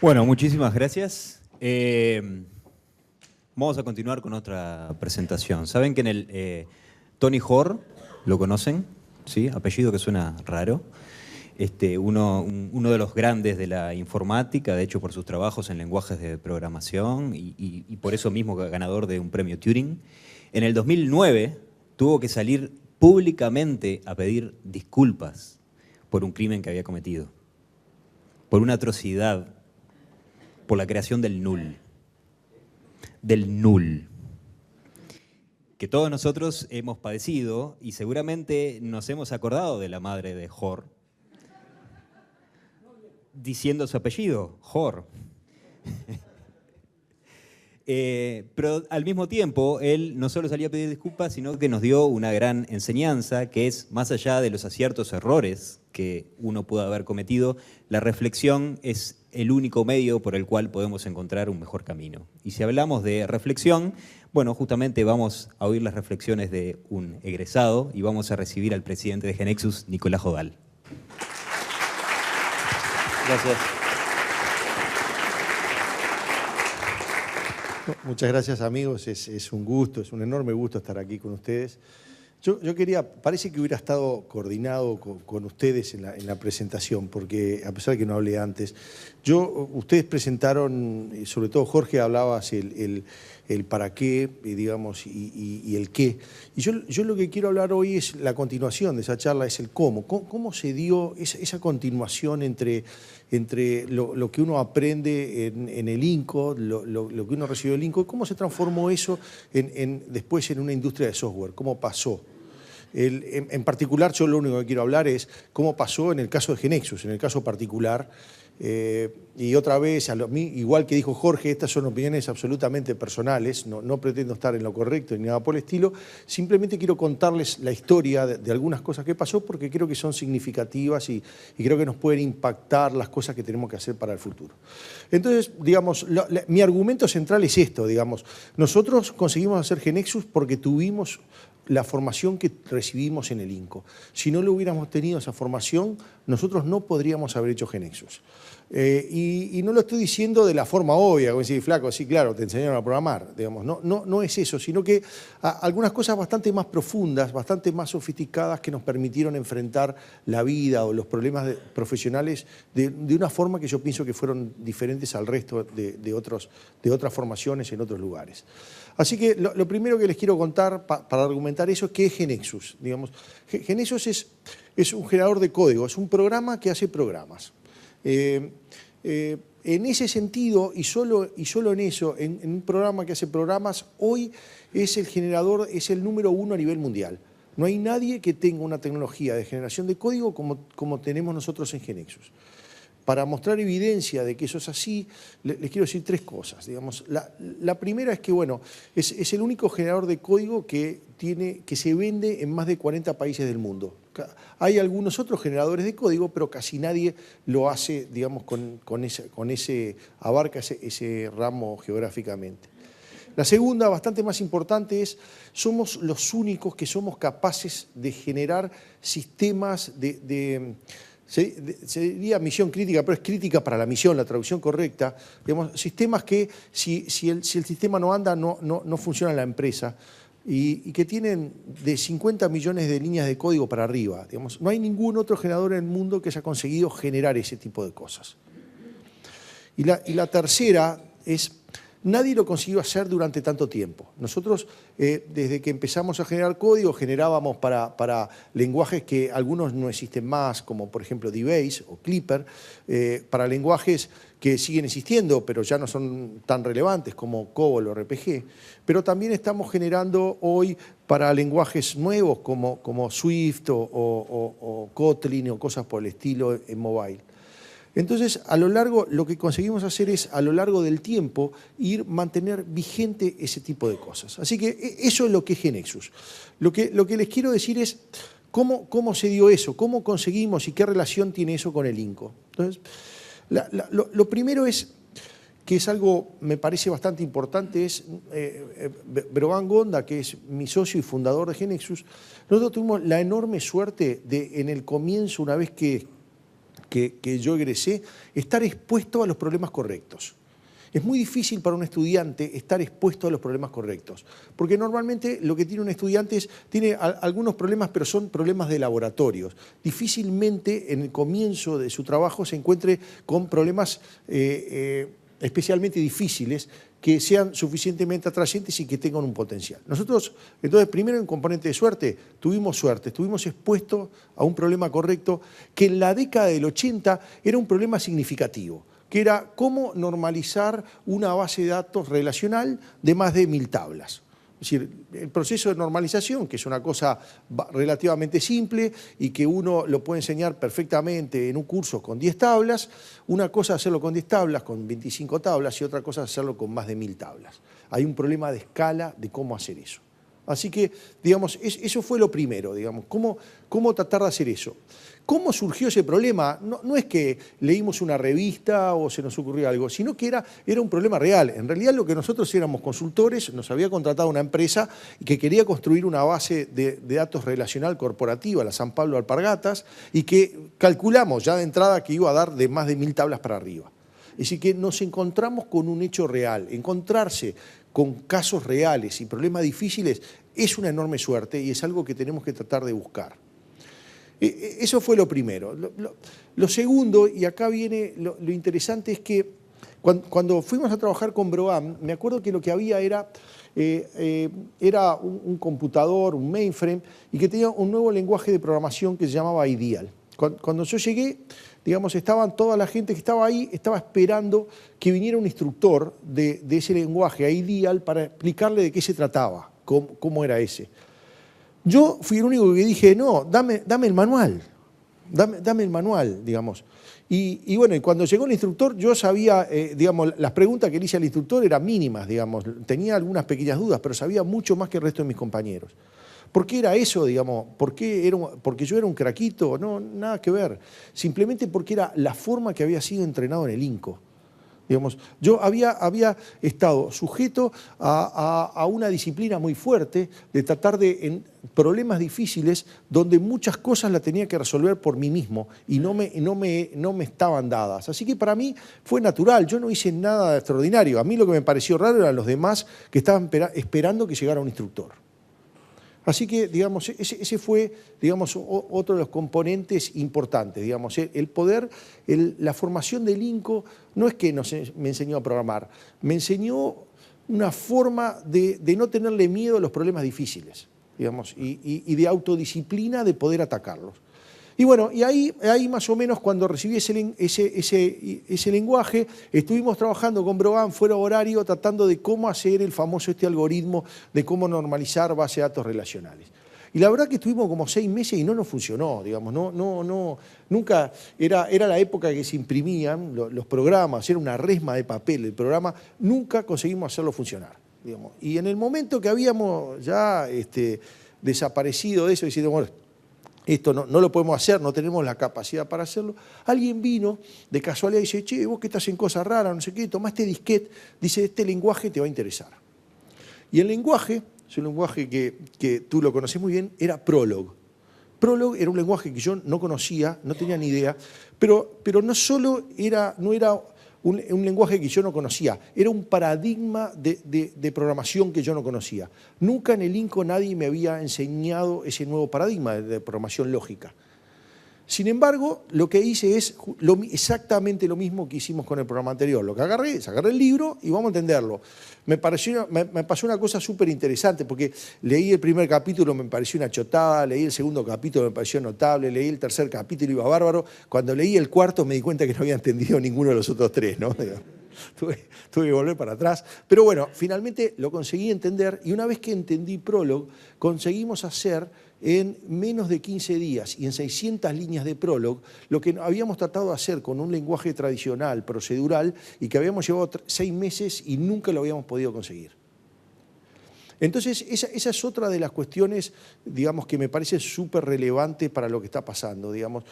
Bueno, muchísimas gracias. Vamos a continuar con otra presentación. Saben que en el Tony Hoare, ¿lo conocen? ¿Sí? Apellido que suena raro. Uno de los grandes de la informática, de hecho por sus trabajos en lenguajes de programación y por eso mismo ganador de un premio Turing. En el 2009 tuvo que salir públicamente a pedir disculpas por un crimen que había cometido, por una atrocidad, por la creación del null. Del null, que todos nosotros hemos padecido y seguramente nos hemos acordado de la madre de Hoare diciendo su apellido, Hoare. Pero al mismo tiempo, él no solo salía a pedir disculpas, sino que nos dio una gran enseñanza, que es, más allá de los aciertos, errores que uno pueda haber cometido, la reflexión es el único medio por el cual podemos encontrar un mejor camino. Y si hablamos de reflexión, bueno, justamente vamos a oír las reflexiones de un egresado y vamos a recibir al presidente de GeneXus, Nicolás Jodal. Gracias. Muchas gracias, amigos. Es un gusto, es un enorme gusto estar aquí con ustedes. Yo quería, parece que hubiera estado coordinado con ustedes en la presentación, porque a pesar de que no hablé antes, ustedes presentaron, sobre todo Jorge hablaba el para qué, digamos, y el qué. Y yo lo que quiero hablar hoy es la continuación de esa charla, es el cómo. ¿Cómo se dio esa continuación entre lo que uno aprende en el INCO, lo que uno recibió del INCO, cómo se transformó eso después en una industria de software? ¿Cómo pasó? En particular, yo lo único que quiero hablar es cómo pasó en el caso de GeneXus, en el caso particular. Y otra vez, igual que dijo Jorge, estas son opiniones absolutamente personales, no pretendo estar en lo correcto ni nada por el estilo, simplemente quiero contarles la historia de algunas cosas que pasó porque creo que son significativas y creo que nos pueden impactar las cosas que tenemos que hacer para el futuro. Entonces, digamos, mi argumento central es esto, digamos, nosotros conseguimos hacer GeneXus porque tuvimos la formación que recibimos en el INCO. Si no lo hubiéramos tenido esa formación, nosotros no podríamos haber hecho GeneXus. Y no lo estoy diciendo de la forma obvia, como decir, flaco, sí, claro, te enseñaron a programar, digamos, no es eso, sino que algunas cosas bastante más profundas, bastante más sofisticadas que nos permitieron enfrentar la vida o los problemas profesionales de una forma que yo pienso que fueron diferentes al resto de otras formaciones en otros lugares. Así que lo primero que les quiero contar para argumentar eso es qué es GeneXus. Digamos, GeneXus es un generador de código, es un programa que hace programas. En ese sentido, y solo en eso, en un programa que hace programas, hoy es el número 1 a nivel mundial. No hay nadie que tenga una tecnología de generación de código como tenemos nosotros en GeneXus. Para mostrar evidencia de que eso es así, les quiero decir tres cosas. Digamos, la primera es que, bueno, es el único generador de código que se vende en más de 40 países del mundo. Hay algunos otros generadores de código, pero casi nadie lo hace, digamos, abarca ese ramo geográficamente. La segunda, bastante más importante, somos los únicos que somos capaces de generar sistemas se diría misión crítica, pero es crítica para la misión, la traducción correcta. Digamos, sistemas que si el sistema no anda, no funciona en la empresa y que tienen de 50 millones de líneas de código para arriba. Digamos, no hay ningún otro generador en el mundo que haya conseguido generar ese tipo de cosas. Y la tercera es, nadie lo consiguió hacer durante tanto tiempo. Nosotros, desde que empezamos a generar código, generábamos para lenguajes que algunos no existen más, como por ejemplo DBase o Clipper, para lenguajes que siguen existiendo, pero ya no son tan relevantes como COBOL o RPG. Pero también estamos generando hoy para lenguajes nuevos como Swift o Kotlin o cosas por el estilo en mobile. Entonces, lo que conseguimos hacer es, a lo largo del tiempo, mantener vigente ese tipo de cosas. Así que eso es lo que es GeneXus. Lo que les quiero decir es cómo se dio eso, cómo conseguimos y qué relación tiene eso con el INCO. Entonces, lo primero es, que es algo, me parece bastante importante, es Brogan Gonda, que es mi socio y fundador de GeneXus. Nosotros tuvimos la enorme suerte de, en el comienzo, una vez que que yo egresé, estar expuesto a los problemas correctos. Es muy difícil para un estudiante estar expuesto a los problemas correctos, porque normalmente lo que tiene un estudiante tiene algunos problemas, pero son problemas de laboratorios. Difícilmente en el comienzo de su trabajo se encuentre con problemas especialmente difíciles que sean suficientemente atrayentes y que tengan un potencial. Nosotros, entonces, primero en componente de suerte, estuvimos expuestos a un problema correcto que en la década del 80 era un problema significativo, que era cómo normalizar una base de datos relacional de más de 1000 tablas. Es decir, el proceso de normalización, que es una cosa relativamente simple y que uno lo puede enseñar perfectamente en un curso con 10 tablas, una cosa es hacerlo con 10 tablas, con 25 tablas, y otra cosa es hacerlo con más de 1000 tablas. Hay un problema de escala de cómo hacer eso. Así que, digamos, eso fue lo primero, digamos, cómo tratar de hacer eso. ¿Cómo surgió ese problema? No es que leímos una revista o se nos ocurrió algo, sino que era un problema real. En realidad lo que nosotros éramos consultores, nos había contratado una empresa que quería construir una base de datos relacional corporativa, la San Pablo Alpargatas, y que calculamos ya de entrada que iba a dar de más de 1000 tablas para arriba. Es decir, que nos encontramos con un hecho real. Encontrarse con casos reales y problemas difíciles es una enorme suerte y es algo que tenemos que tratar de buscar. Eso fue lo primero. Lo segundo, y acá viene lo interesante, es que cuando fuimos a trabajar con Broam, me acuerdo que lo que había era un computador, un mainframe, y que tenía un nuevo lenguaje de programación que se llamaba Ideal. Cuando yo llegué, digamos, toda la gente que estaba ahí, estaba esperando que viniera un instructor de ese lenguaje, Ideal, para explicarle de qué se trataba, cómo era ese. Yo fui el único que dije, no, dame el manual, dame el manual, digamos. Y bueno, y cuando llegó el instructor, yo sabía, digamos, las preguntas que le hice al instructor eran mínimas, digamos, tenía algunas pequeñas dudas, pero sabía mucho más que el resto de mis compañeros. ¿Por qué era eso, digamos? ¿Porque yo era un craquito? No, nada que ver. Simplemente porque era la forma que había sido entrenado en el INCO. Digamos, yo había estado sujeto a una disciplina muy fuerte de tratar en problemas difíciles donde muchas cosas las tenía que resolver por mí mismo y no me estaban dadas. Así que para mí fue natural, yo no hice nada extraordinario. A mí lo que me pareció raro eran los demás que estaban esperando que llegara un instructor. Así que, digamos, ese fue, digamos, otro de los componentes importantes, digamos, el poder, la formación del INCO no es que me enseñó a programar, me enseñó una forma de no tenerle miedo a los problemas difíciles, digamos, y de autodisciplina de poder atacarlos. Y bueno, y ahí más o menos cuando recibí ese lenguaje, estuvimos trabajando con Broam fuera de horario, tratando de cómo hacer el famoso algoritmo de cómo normalizar base de datos relacionales. Y la verdad que estuvimos como 6 meses y no nos funcionó, digamos, nunca, era la época que se imprimían los programas, era una resma de papel el programa, nunca conseguimos hacerlo funcionar, digamos. Y en el momento que habíamos ya desaparecido de eso, diciendo, bueno, esto no lo podemos hacer, no tenemos la capacidad para hacerlo. Alguien vino de casualidad y dice, che, vos que estás en cosas raras, no sé qué, tomá este disquete, dice, este lenguaje te va a interesar. Y el lenguaje, es un lenguaje que tú lo conocés muy bien, era Prolog. Prolog era un lenguaje que yo no conocía, no tenía ni idea, pero no solo no era un lenguaje que yo no conocía, era un paradigma de programación que yo no conocía. Nunca en el INCO nadie me había enseñado ese nuevo paradigma de programación lógica. Sin embargo, lo que hice es exactamente lo mismo que hicimos con el programa anterior. Lo que agarré el libro y vamos a entenderlo. Me pasó una cosa súper interesante porque leí el primer capítulo, me pareció una chotada, leí el segundo capítulo, me pareció notable, leí el tercer capítulo, iba bárbaro. Cuando leí el cuarto me di cuenta que no había entendido ninguno de los otros 3, ¿no? Tuve que volver para atrás. Pero bueno, finalmente lo conseguí entender y una vez que entendí Prolog, conseguimos hacer en menos de 15 días y en 600 líneas de Prolog lo que habíamos tratado de hacer con un lenguaje tradicional, procedural, y que habíamos llevado 6 meses y nunca lo habíamos podido conseguir. Entonces, esa es otra de las cuestiones, digamos, que me parece súper relevante para lo que está pasando, digamos.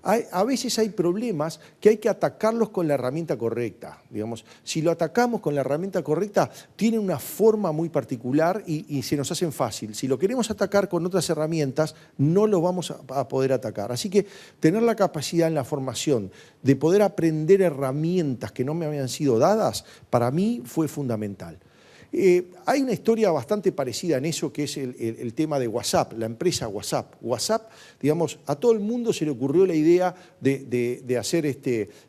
A veces hay problemas que hay que atacarlos con la herramienta correcta, digamos. Si lo atacamos con la herramienta correcta, tienen una forma muy particular y se nos hacen fácil. Si lo queremos atacar con otras herramientas, no lo vamos a poder atacar. Así que tener la capacidad en la formación de poder aprender herramientas que no me habían sido dadas, para mí fue fundamental. Hay una historia bastante parecida en eso, que es el tema de WhatsApp, la empresa WhatsApp. WhatsApp, digamos, a todo el mundo se le ocurrió la idea de hacer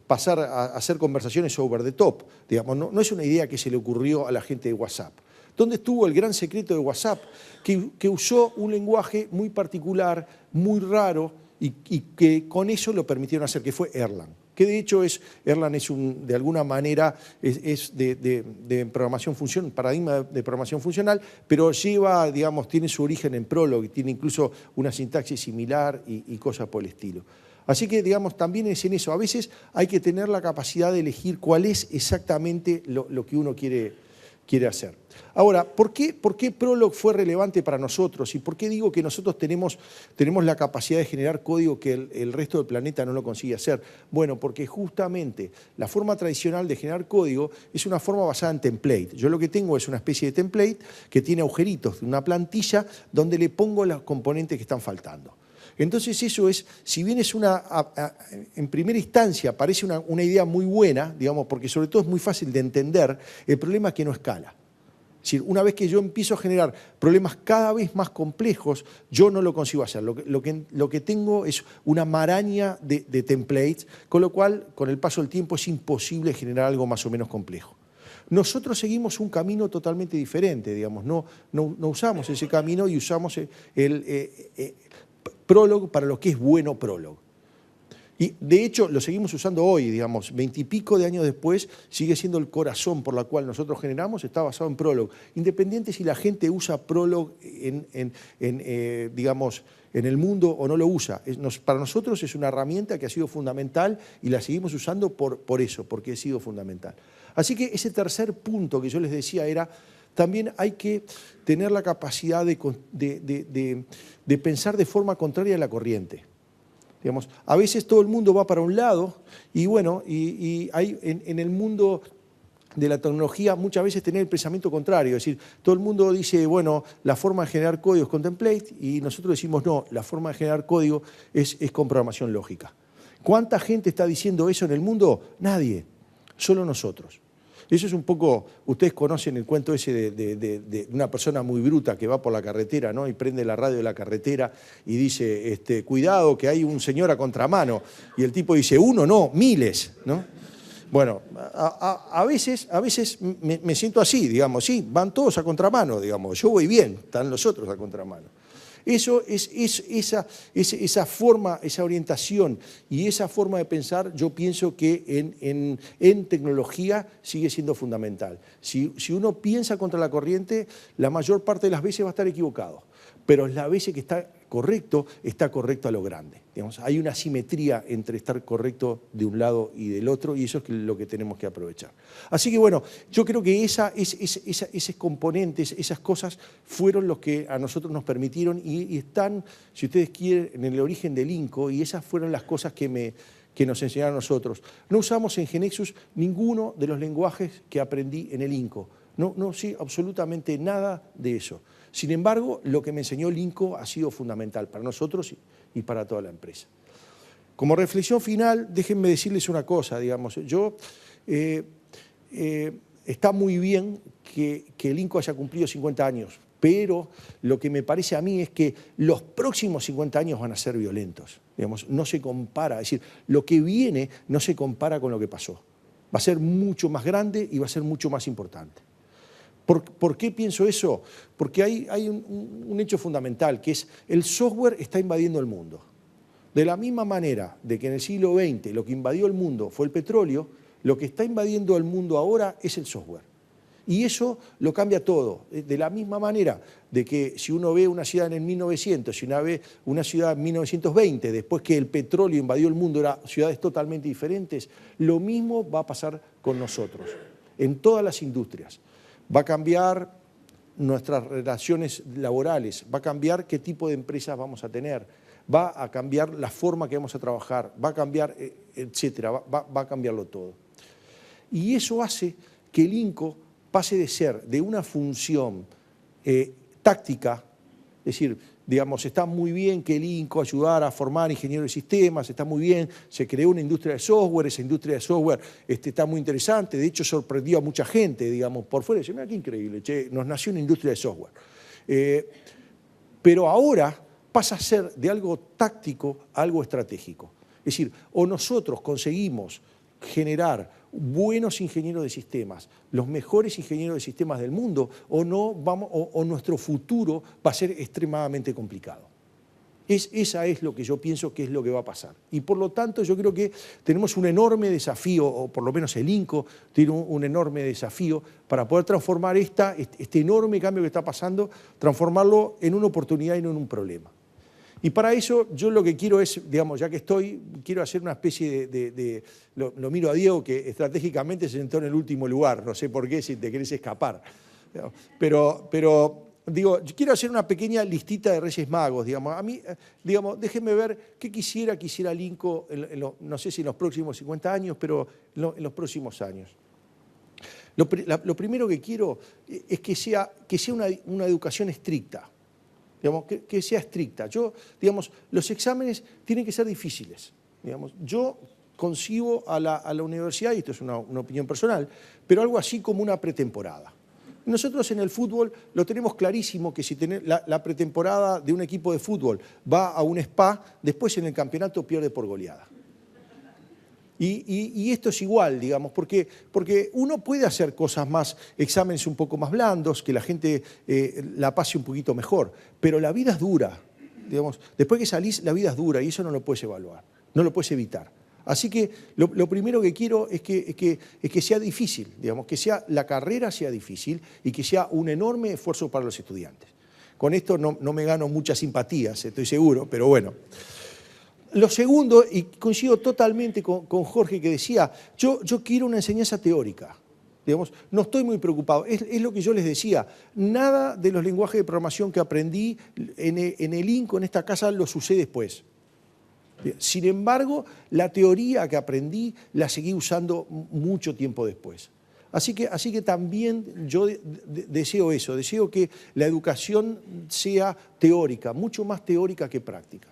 pasar a hacer conversaciones over the top. Digamos, no es una idea que se le ocurrió a la gente de WhatsApp. ¿Dónde estuvo el gran secreto de WhatsApp? Que usó un lenguaje muy particular, muy raro, y que con eso lo permitieron hacer, que fue Erlang. Que de hecho Erlang es de alguna manera de programación funcional, paradigma de programación funcional, pero lleva, digamos, tiene su origen en Prolog, tiene incluso una sintaxis similar y cosas por el estilo. Así que, digamos, también es en eso. A veces hay que tener la capacidad de elegir cuál es exactamente lo que uno quiere hacer. Ahora, ¿por qué Prolog fue relevante para nosotros? ¿Y por qué digo que nosotros tenemos la capacidad de generar código que el resto del planeta no lo consigue hacer? Bueno, porque justamente la forma tradicional de generar código es una forma basada en template. Yo lo que tengo es una especie de template que tiene agujeritos, una plantilla donde le pongo los componentes que están faltando. Entonces eso es, si bien es en primera instancia parece una idea muy buena, digamos, porque sobre todo es muy fácil de entender, el problema es que no escala. Es decir, una vez que yo empiezo a generar problemas cada vez más complejos, yo no lo consigo hacer. Lo que tengo es una maraña de templates, con lo cual, con el paso del tiempo, es imposible generar algo más o menos complejo. Nosotros seguimos un camino totalmente diferente, digamos, no usamos ese camino y usamos Prolog para lo que es bueno Prolog. Y de hecho lo seguimos usando hoy, digamos, 20 y pico de años después, sigue siendo el corazón por la cual nosotros generamos, está basado en Prolog. Independiente si la gente usa Prolog digamos, en el mundo o no lo usa. Para nosotros es una herramienta que ha sido fundamental y la seguimos usando por eso, porque ha sido fundamental. Así que ese tercer punto que yo les decía era, también hay que tener la capacidad de pensar de forma contraria a la corriente. Digamos, a veces todo el mundo va para un lado y bueno, y hay en el mundo de la tecnología muchas veces tener el pensamiento contrario, es decir, todo el mundo dice, bueno, la forma de generar código es con template y nosotros decimos, no, la forma de generar código es con programación lógica. ¿Cuánta gente está diciendo eso en el mundo? Nadie, solo nosotros. Eso es un poco, ustedes conocen el cuento ese de una persona muy bruta que va por la carretera, ¿no? Y prende la radio de la carretera y dice, cuidado que hay un señor a contramano. Y el tipo dice, uno no, miles, ¿no? Bueno, a veces me siento así, digamos, sí, van todos a contramano, digamos, yo voy bien, están los otros a contramano. Eso es esa forma, esa orientación y esa forma de pensar, yo pienso que en tecnología sigue siendo fundamental. Si uno piensa contra la corriente, la mayor parte de las veces va a estar equivocado, pero las veces que está correcto a lo grande. Digamos, hay una simetría entre estar correcto de un lado y del otro y eso es lo que tenemos que aprovechar. Así que bueno, yo creo que esos componentes, esas cosas fueron los que a nosotros nos permitieron y están, si ustedes quieren, en el origen del INCO y esas fueron las cosas que nos enseñaron a nosotros. No usamos en GeneXus ninguno de los lenguajes que aprendí en el INCO. No sé absolutamente nada de eso. Sin embargo, lo que me enseñó el INCO ha sido fundamental para nosotros y para toda la empresa. Como reflexión final, déjenme decirles una cosa, digamos. Está muy bien que el INCO haya cumplido 50 años, pero lo que me parece a mí es que los próximos 50 años van a ser violentos. Digamos, no se compara, es decir, lo que viene no se compara con lo que pasó. Va a ser mucho más grande y va a ser mucho más importante. ¿Por qué pienso eso? Porque hay un hecho fundamental, que es el software está invadiendo el mundo. De la misma manera de que en el siglo XX lo que invadió el mundo fue el petróleo, lo que está invadiendo el mundo ahora es el software. Y eso lo cambia todo. De la misma manera de que si uno ve una ciudad en el 1900, si uno ve una ciudad en 1920, después que el petróleo invadió el mundo, eran ciudades totalmente diferentes, lo mismo va a pasar con nosotros, en todas las industrias. Va a cambiar nuestras relaciones laborales, va a cambiar qué tipo de empresas vamos a tener, va a cambiar la forma que vamos a trabajar, va a cambiar, etcétera, va a cambiarlo todo. Y eso hace que el INCO pase de ser de una función táctica, es decir, digamos, está muy bien que el INCO ayudara a formar ingenieros de sistemas, está muy bien, se creó una industria de software, esa industria de software está muy interesante, de hecho sorprendió a mucha gente, digamos, por fuera, dice, mira qué increíble, che, nos nació una industria de software. Pero ahora pasa a ser de algo táctico a algo estratégico. Es decir, o nosotros conseguimos generar buenos ingenieros de sistemas, los mejores ingenieros de sistemas del mundo, o nuestro futuro va a ser extremadamente complicado. Esa es lo que yo pienso que es lo que va a pasar. Y por lo tanto yo creo que tenemos un enorme desafío, o por lo menos el INCO tiene un enorme desafío para poder transformar este enorme cambio que está pasando, transformarlo en una oportunidad y no en un problema. Y para eso yo lo que quiero es, digamos, ya que quiero hacer una especie lo miro a Diego, que estratégicamente se sentó en el último lugar, no sé por qué, si te querés escapar. Pero digo, yo quiero hacer una pequeña listita de Reyes Magos, digamos. A mí, digamos, déjenme ver qué quisiera el INCO, no sé si en los próximos 50 años, pero en los próximos años. Lo primero que quiero es que sea una educación estricta. Digamos, que sea estricta. Digamos, los exámenes tienen que ser difíciles. Digamos, yo concibo a la universidad, y esto es una opinión personal, pero algo así como una pretemporada. Nosotros en el fútbol lo tenemos clarísimo que si la pretemporada de un equipo de fútbol va a un spa, después en el campeonato pierde por goleada. Y esto es igual, digamos, porque uno puede hacer cosas más, exámenes un poco más blandos, que la gente la pase un poquito mejor, pero la vida es dura, digamos, después que salís la vida es dura y eso no lo puedes evaluar, no lo puedes evitar. Así que lo primero que quiero es que sea difícil, digamos, que la carrera sea difícil y que sea un enorme esfuerzo para los estudiantes. Con esto no me gano muchas simpatías, estoy seguro, pero bueno. Lo segundo, y coincido totalmente con Jorge que decía, yo quiero una enseñanza teórica. Digamos, no estoy muy preocupado, es lo que yo les decía, nada de los lenguajes de programación que aprendí en el INCO, en esta casa, los usé después. Sin embargo, la teoría que aprendí la seguí usando mucho tiempo después. Así que también yo deseo eso, deseo que la educación sea teórica, mucho más teórica que práctica.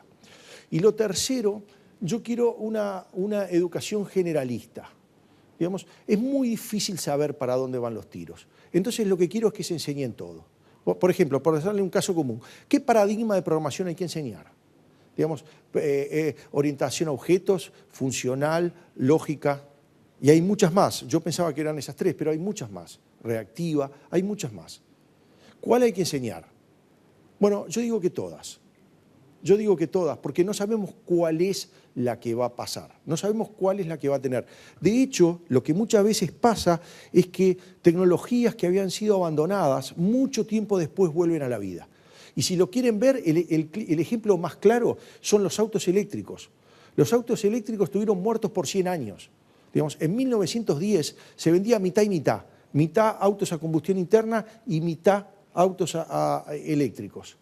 Y lo tercero, yo quiero una educación generalista. Digamos, es muy difícil saber para dónde van los tiros. Entonces lo que quiero es que se enseñen todo. Por ejemplo, por darle un caso común, ¿qué paradigma de programación hay que enseñar? Digamos, orientación a objetos, funcional, lógica, y hay muchas más. Yo pensaba que eran esas tres, pero hay muchas más. Reactiva, hay muchas más. ¿Cuál hay que enseñar? Bueno, yo digo que todas. Yo digo que todas, porque no sabemos cuál es la que va a pasar, no sabemos cuál es la que va a tener. De hecho, lo que muchas veces pasa es que tecnologías que habían sido abandonadas, mucho tiempo después vuelven a la vida. Y si lo quieren ver, el ejemplo más claro son los autos eléctricos. Los autos eléctricos estuvieron muertos por 100 años. Digamos, en 1910 se vendía mitad y mitad. Mitad autos a combustión interna y mitad autos eléctricos.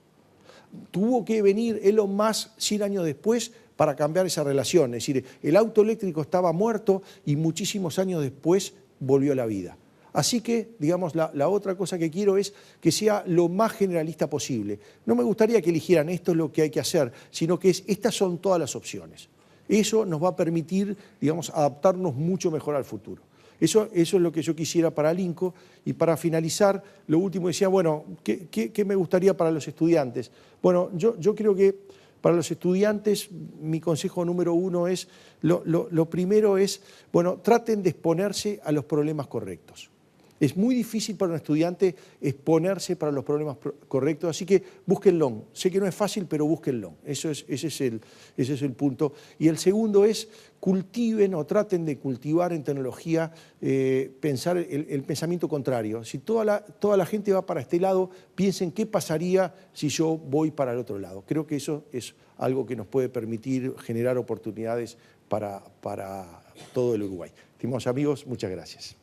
Tuvo que venir Elon Musk 100 años después para cambiar esa relación. Es decir, el auto eléctrico estaba muerto y muchísimos años después volvió a la vida. Así que, digamos, la otra cosa que quiero es que sea lo más generalista posible. No me gustaría que eligieran esto es lo que hay que hacer, sino que estas son todas las opciones. Eso nos va a permitir, digamos, adaptarnos mucho mejor al futuro. Eso es lo que yo quisiera para el INCO. Y para finalizar, lo último decía, bueno, ¿qué me gustaría para los estudiantes? Bueno, yo creo que para los estudiantes mi consejo número uno es, lo primero es, bueno, traten de exponerse a los problemas correctos. Es muy difícil para un estudiante exponerse para los problemas correctos, así que búsquenlo. Sé que no es fácil, pero búsquenlo. Ese es el punto. Y el segundo es, cultiven o traten de cultivar en tecnología, pensar el pensamiento contrario. Si toda la gente va para este lado, piensen qué pasaría si yo voy para el otro lado. Creo que eso es algo que nos puede permitir generar oportunidades para todo el Uruguay. Estimados amigos, muchas gracias.